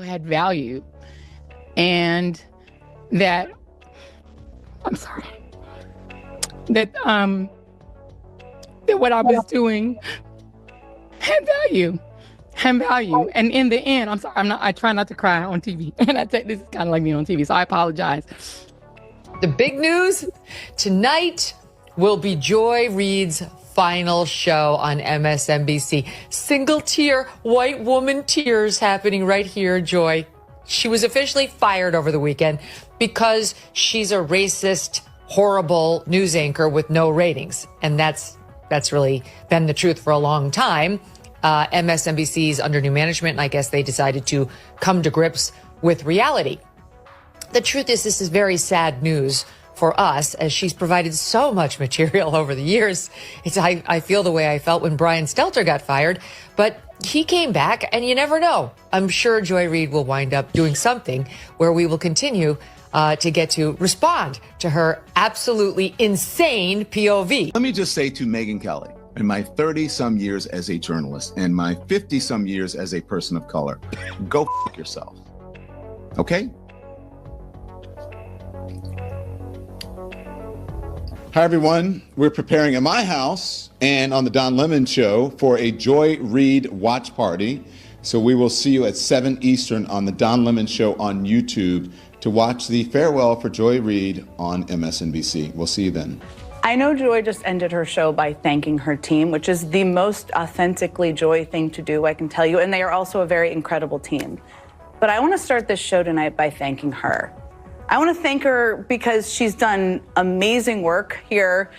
had value, and that I'm sorry that that what I was doing had value. And in the end, I'm sorry, I try not to cry on TV. And this is kind of like me on TV, so I apologize. The big news tonight will be Joy Reid's final show on MSNBC. Single tear, white woman tears happening right here, Joy. She was officially fired over the weekend because she's a racist, horrible news anchor with no ratings. And that's really been the truth for a long time. MSNBC's under new management, and I guess they decided to come to grips with reality. The truth is, this is very sad news for us, as she's provided so much material over the years. I feel the way I felt when Brian Stelter got fired, but he came back, and you never know. I'm sure Joy Reid will wind up doing something where we will continue to get to respond to her absolutely insane POV. Let me just say to Megyn Kelly, in my 30-some years as a journalist and my 50-some years as a person of color, go f yourself, okay? Hi, everyone. We're preparing at my house and on the Don Lemon Show for a Joy Reid watch party. So we will see you at 7 Eastern on the Don Lemon Show on YouTube to watch the farewell for Joy Reid on MSNBC. We'll see you then. I know Joy just ended her show by thanking her team, which is the most authentically Joy thing to do, I can tell you. And they are also a very incredible team. But I want to start this show tonight by thanking her. I want to thank her because she's done amazing work here.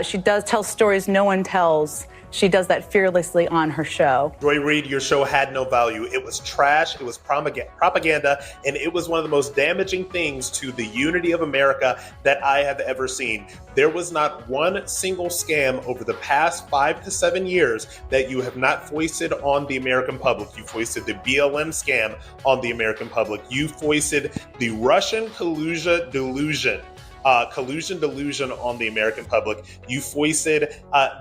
She does tell stories no one tells. She does that fearlessly on her show. Joy Reid, your show had no value. It was trash, it was propaganda, and it was one of the most damaging things to the unity of America that I have ever seen. There was not one single scam over the past 5 to 7 years that you have not foisted on the American public. You foisted the BLM scam on the American public. You foisted the Russian collusion delusion on the American public. You foisted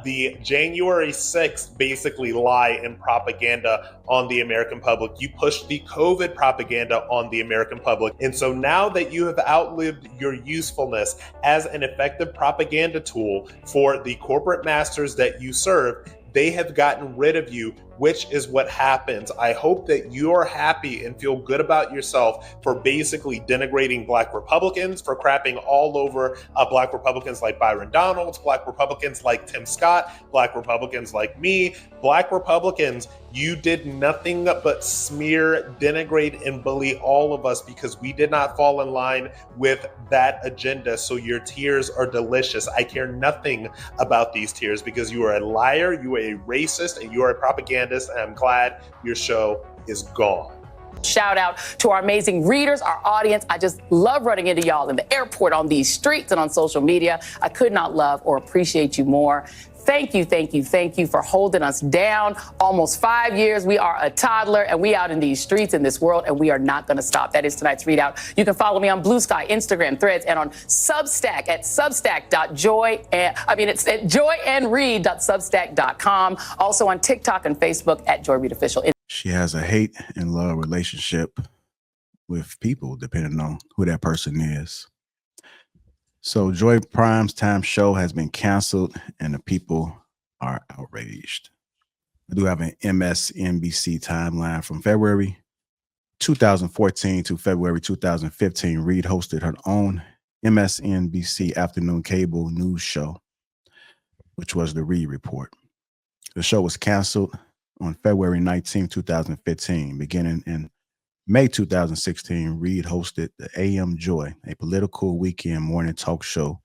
the January 6th basically lie and propaganda on the American public. You pushed the COVID propaganda on the American public. And so now that you have outlived your usefulness as an effective propaganda tool for the corporate masters that you serve, they have gotten rid of you, which is what happens. I hope that you're happy and feel good about yourself for basically denigrating Black Republicans, for crapping all over Black Republicans like Byron Donalds, Black Republicans like Tim Scott, Black Republicans like me. Black Republicans, you did nothing but smear, denigrate, and bully all of us because we did not fall in line with that agenda. So your tears are delicious. I care nothing about these tears because you are a liar, you are a racist, and you are a propagandist, and I'm glad your show is gone. Shout out to our amazing readers, our audience. I just love running into y'all in the airport, on these streets, and on social media. I could not love or appreciate you more. Thank you, thank you, thank you for holding us down. Almost 5 years, we are a toddler, and we out in these streets in this world, and we are not going to stop. That is tonight's readout. You can follow me on Blue Sky, Instagram, Threads, and on Substack at it's at joyandreid.substack.com. Also on TikTok and Facebook at Joy Reid Official. She has a hate and love relationship with people, depending on who that person is. So Joy Prime's time show has been canceled and the people are outraged. I do have an MSNBC timeline from February 2014 to February 2015. Reid hosted her own MSNBC afternoon cable news show, which was the Reid Report. The show was canceled on February 19, 2015. Beginning in May 2016, Reid hosted the AM Joy, a political weekend morning talk show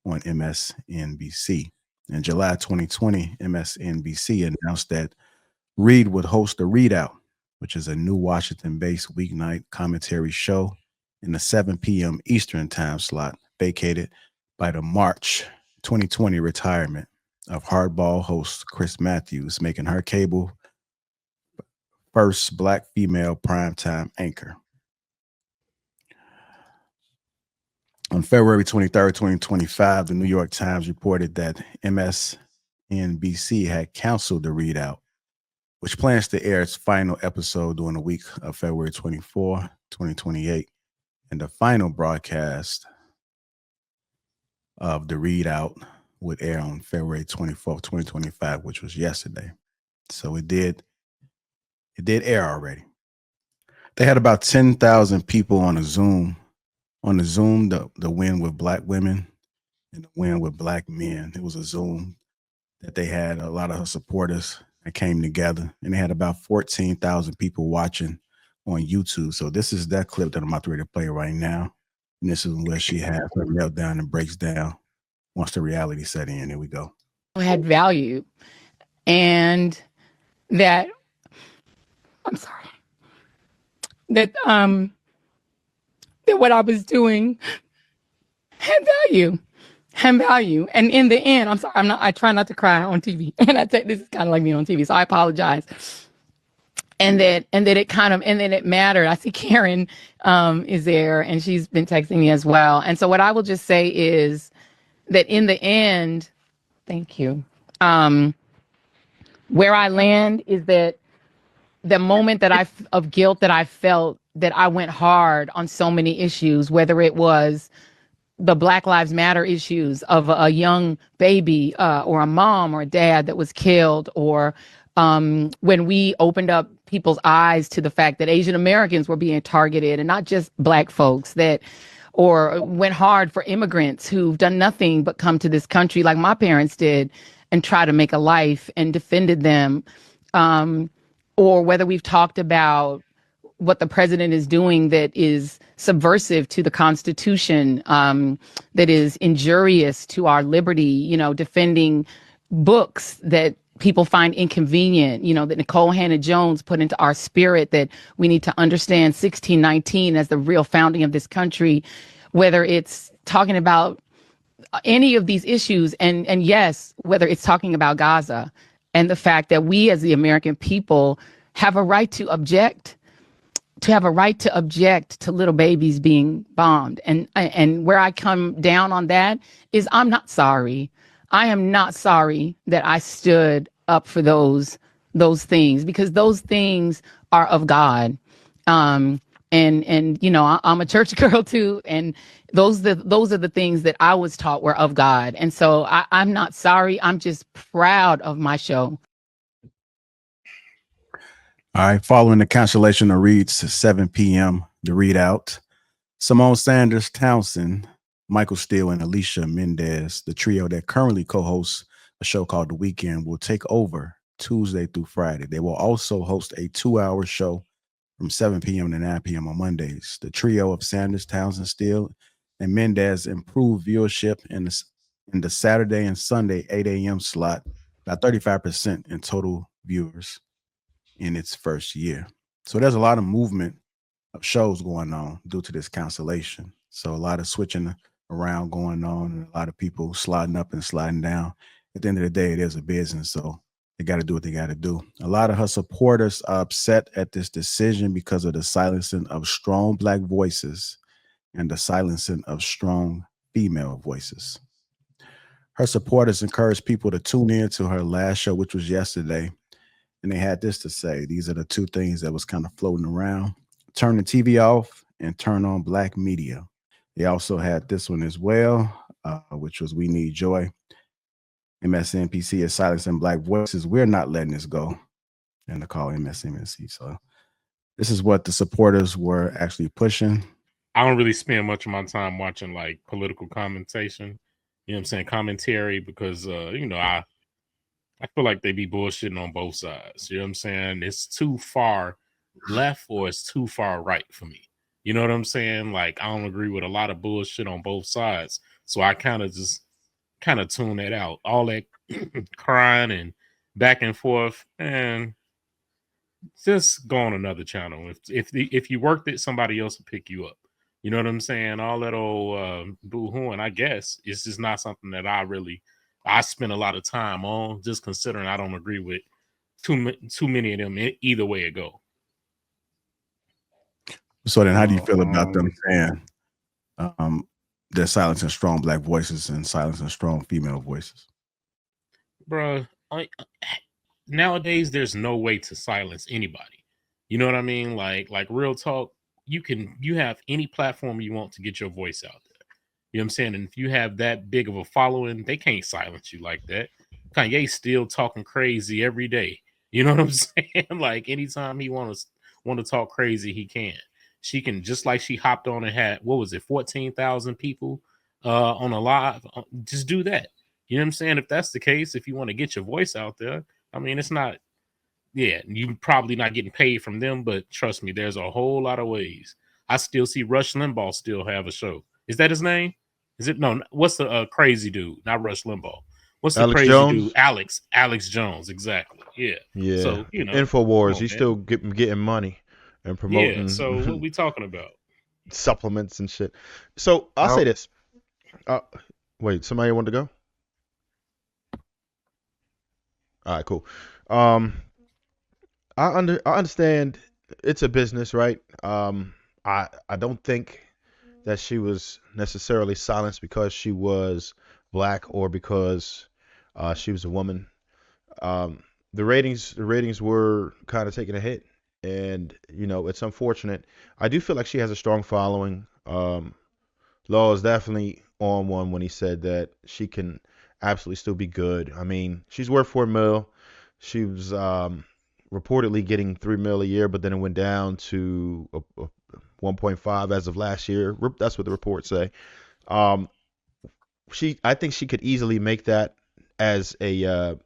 on MSNBC. In July 2020, MSNBC announced that Reid would host a Readout, which is a new Washington-based weeknight commentary show in the 7 p.m. Eastern time slot, vacated by the March 2020 retirement of Hardball host Chris Matthews, making her cable first Black female primetime anchor. On February 23rd, 2025, the New York Times reported that MSNBC had canceled the Readout which plans to air its final episode during the week of February 24, 2028. And the final broadcast of the Reid Out would air on February 24th, 2025, which was yesterday. So it did air already. They had about 10,000 people on a Zoom. On the Zoom, the win with Black women and the win with Black men. It was a Zoom that they had a lot of supporters that came together, and they had about 14,000 people watching on YouTube. So this is that clip that I'm about to play right now. And this is where she has her meltdown and breaks down once the reality set in. Here we go. Had value, and that I'm sorry that that what I was doing had value. And in the end, I'm sorry, I try not to cry on TV. And I think this is kind of like me on TV, so I apologize. And then it mattered. I see Karen is there, and she's been texting me as well. And so what I will just say is that in the end, thank you. Where I land is that the moment of guilt that I felt, that I went hard on so many issues, whether it was the Black Lives Matter issues of a young baby or a mom or a dad that was killed, or when we opened up people's eyes to the fact that Asian Americans were being targeted and not just Black folks, or went hard for immigrants who've done nothing but come to this country like my parents did and try to make a life and defended them, or whether we've talked about what the president is doing that is subversive to the Constitution, that is injurious to our liberty, defending books that people find inconvenient, that Nicole Hannah-Jones put into our spirit, that we need to understand 1619 as the real founding of this country, whether it's talking about any of these issues, and yes, whether it's talking about Gaza and the fact that we as the American people have a right to object, to little babies being bombed. And where I come down on that is I'm not sorry. I am not sorry that I stood up for those things, because those things are of God. And I'm a church girl too, and those are the things that I was taught were of God. And so I'm not sorry. I'm just proud of my show. All right, following the cancellation of Reid's 7 p.m. the Reid Out, Simone Sanders Townsend, Michael Steele, and Alicia Mendez, the trio that currently co-hosts a show called The Weekend, will take over Tuesday through Friday. They will also host a 2-hour show from 7 p.m. to 9 p.m. on Mondays. The trio of Sanders, Townsend, Steele, and Mendez improved viewership in the Saturday and Sunday 8 a.m. slot by 35% in total viewers in its first year. So there's a lot of movement of shows going on due to this cancellation. So a lot of switching around going on, and a lot of people sliding up and sliding down. At the end of the day, it is a business, so they got to do what they got to do. A lot of her supporters are upset at this decision because of the silencing of strong Black voices and the silencing of strong female voices. Her supporters encouraged people to tune in to her last show, which was yesterday. And they had this to say. These are the two things that was kind of floating around: turn the TV off and turn on Black media. They also had this one as well, which was "We Need Joy. MSNBC is silencing Black voices. We're not letting this go." And they call MSNBC. So this is what the supporters were actually pushing. I don't really spend much of my time watching like political commentation, commentary, because I feel like they be bullshitting on both sides. You know what I'm saying? It's too far left or it's too far right for me. You know what I'm saying? Like, I don't agree with a lot of bullshit on both sides. So I kind of tune that out. All that crying and back and forth, and just go on another channel. If you worked it, somebody else will pick you up. You know what I'm saying? All that old boo-hooing, I guess, is just not something that I spend a lot of time on, just considering I don't agree with too many of them either way it go. So then how do you feel about them saying they're silencing strong Black voices and silencing strong female voices? Bruh, nowadays there's no way to silence anybody. You know what I mean? Like real talk, you have any platform you want to get your voice out there. You know what I'm saying? And if you have that big of a following, they can't silence you like that. Kanye's still talking crazy every day. You know what I'm saying? Like anytime he want to talk crazy, he can. She can, just like she hopped on and had, what was it, 14,000 people on a live. Just do that. You know what I'm saying? If that's the case, if you want to get your voice out there, I mean, it's not, yeah, you probably not getting paid from them, but trust me, there's a whole lot of ways. I still see Rush Limbaugh still have a show. Is that his name? Is it? No, what's the crazy dude? Not Rush Limbaugh. What's the Alex crazy Jones? dude? Alex Jones, exactly. Yeah. Yeah. So, you know, InfoWars, come on, he's man. still getting money and Yeah. promoting So what we talking about? supplements and shit. So I'll say this. Wait, somebody wanted to go? All right, cool. I understand it's a business, right? I don't think that she was necessarily silenced because she was black or because she was a woman. The ratings were kind of taking a hit, and you know it's unfortunate. I do feel like she has a strong following. Law is definitely on one when he said that she can absolutely still be good. I mean, she's worth $4 million. She was reportedly getting $3 million a year, but then it went down to 1.5 as of last year. That's what the reports say. I think she could easily make that as a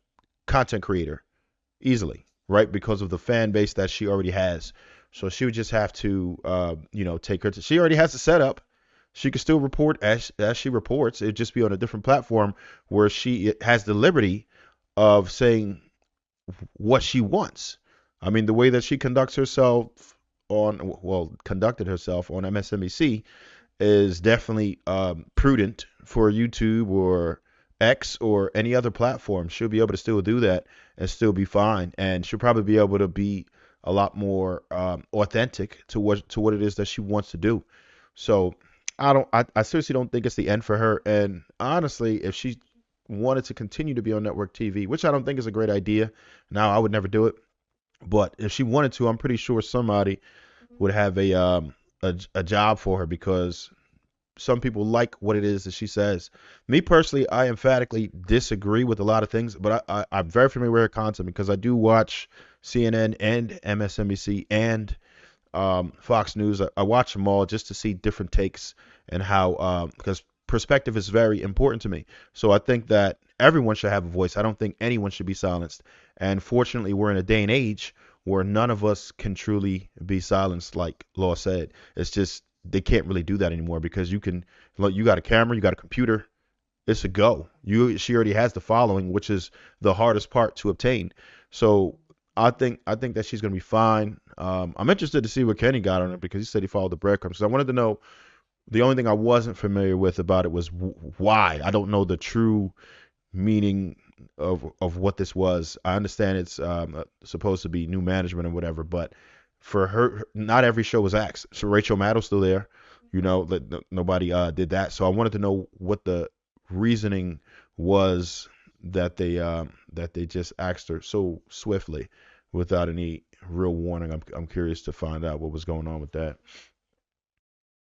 content creator, easily, right? Because of the fan base that she already has. So she would just have to, take her to. She already has the setup. She could still report as she reports. It'd just be on a different platform where she has the liberty of saying what she wants. I mean, the way that she conducted herself on MSNBC is definitely prudent for YouTube or X or any other platform. She'll be able to still do that and still be fine, and she'll probably be able to be a lot more authentic to what it is that she wants to do. So I seriously don't think it's the end for her. And honestly, if she wanted to continue to be on network TV, which I don't think is a great idea, now I would never do it. But if she wanted to, I'm pretty sure somebody would have a job for her, because some people like what it is that she says. Me personally, I emphatically disagree with a lot of things, but I'm very familiar with her content because I do watch CNN and MSNBC and Fox News. I watch them all just to see different takes and how, because perspective is very important to me. So I think that everyone should have a voice. I don't think anyone should be silenced. And fortunately, we're in a day and age where none of us can truly be silenced, like Law said. It's just they can't really do that anymore because you got a camera, you got a computer, it's a go. She already has the following, which is the hardest part to obtain. So I think that she's gonna be fine. I'm interested to see what Kenny got on it because he said he followed the breadcrumbs. So I wanted to know. The only thing I wasn't familiar with about it was why. I don't know the true meaning of what this was. I understand it's supposed to be new management or whatever, but for her, not every show was axed. So Rachel Maddow's still there, nobody did that. So I wanted to know what the reasoning was that they just axed her so swiftly without any real warning. I'm curious to find out what was going on with that.